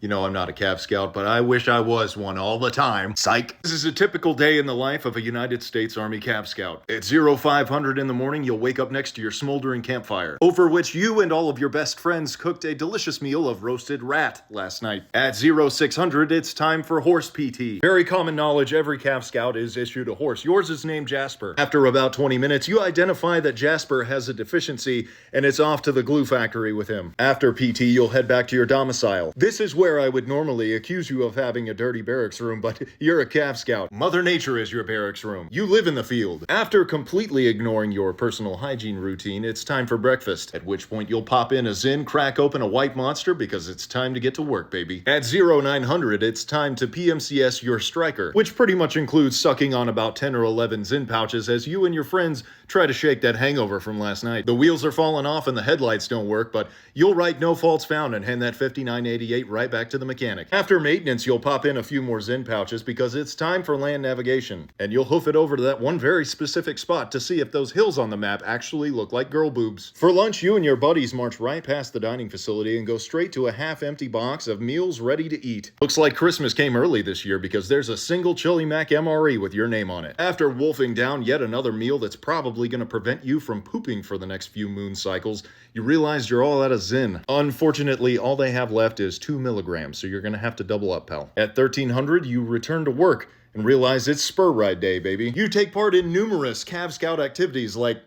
You know I'm not a Cav Scout, but I wish I was one all the time. Psych. This is a typical day in the life of a United States Army Cav Scout. At 0500 in the morning, you'll wake up next to your smoldering campfire, over which you and all of your best friends cooked a delicious meal of roasted rat last night. At 0600, it's time for horse PT. Very common knowledge, every Cav Scout is issued a horse. Yours is named Jasper. After about 20 minutes, you identify that Jasper has a deficiency, and it's off to the glue factory with him. After PT, you'll head back to your domicile. This is where I would normally accuse you of having a dirty barracks room, but you're a Cav Scout. Mother Nature is your barracks room. You live in the field. After completely ignoring your personal hygiene routine, it's time for breakfast, at which point you'll pop in a Zyn, crack open a white monster because it's time to get to work, baby. At 0900, it's time to PMCS your striker, which pretty much includes sucking on about 10 or 11 Zyn pouches as you and your friends try to shake that hangover from last night. The wheels are falling off and the headlights don't work, but you'll write no faults found and hand that 5988 right back to the mechanic. After maintenance, you'll pop in a few more Zyn pouches because it's time for land navigation, and you'll hoof it over to that one very specific spot to see if those hills on the map actually look like girl boobs. For lunch, you and your buddies march right past the dining facility and go straight to a half-empty box of meals ready to eat. Looks like Christmas came early this year because there's a single Chili Mac MRE with your name on it. After wolfing down yet another meal that's probably going to prevent you from pooping for the next few moon cycles, you realize you're all out of Zyn. Unfortunately, all they have left is 2 milligrams, so you're going to have to double up, pal. At 1300, you return to work and realize it's Spur ride day, baby. You take part in numerous Cav Scout activities like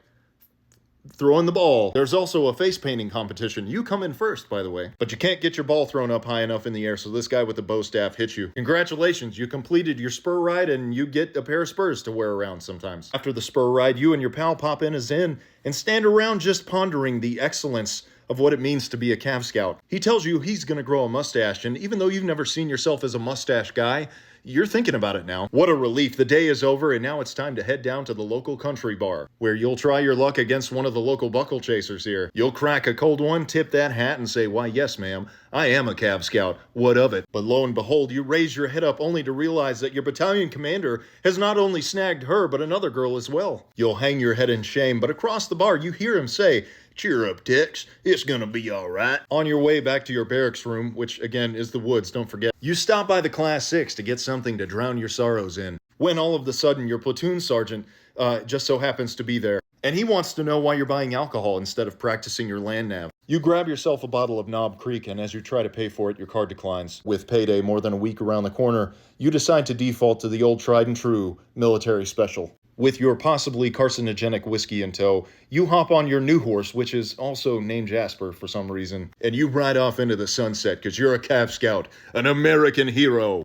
throwing the ball. There's also a face painting competition. You come in first, by the way. But you can't get your ball thrown up high enough in the air, so this guy with the bow staff hits you. Congratulations, you completed your Spur ride and you get a pair of spurs to wear around sometimes. After the Spur ride, you and your pal pop in a Zyn and stand around just pondering the excellence of what it means to be a Cav Scout. He tells you he's gonna grow a mustache, and even though you've never seen yourself as a mustache guy, you're thinking about it now. What a relief. The day is over, and now it's time to head down to the local country bar, where you'll try your luck against one of the local buckle chasers here. You'll crack a cold one, tip that hat, and say, "Why, yes, ma'am, I am a Cav Scout. What of it?" But lo and behold, you raise your head up only to realize that your battalion commander has not only snagged her, but another girl as well. You'll hang your head in shame, but across the bar, you hear him say, "Cheer up, Tex. It's gonna be all right." On your way back to your barracks room, which again is the woods, don't forget, you stop by the Class 6 to get something to drown your sorrows in, when all of a sudden your platoon sergeant just so happens to be there, and he wants to know why you're buying alcohol instead of practicing your land nav. You grab yourself a bottle of Knob Creek, and as you try to pay for it, your card declines. With payday more than a week around the corner, you decide to default to the old tried and true military special. With your possibly carcinogenic whiskey in tow, you hop on your new horse, which is also named Jasper for some reason, and you ride off into the sunset because you're a Cav Scout, an American hero.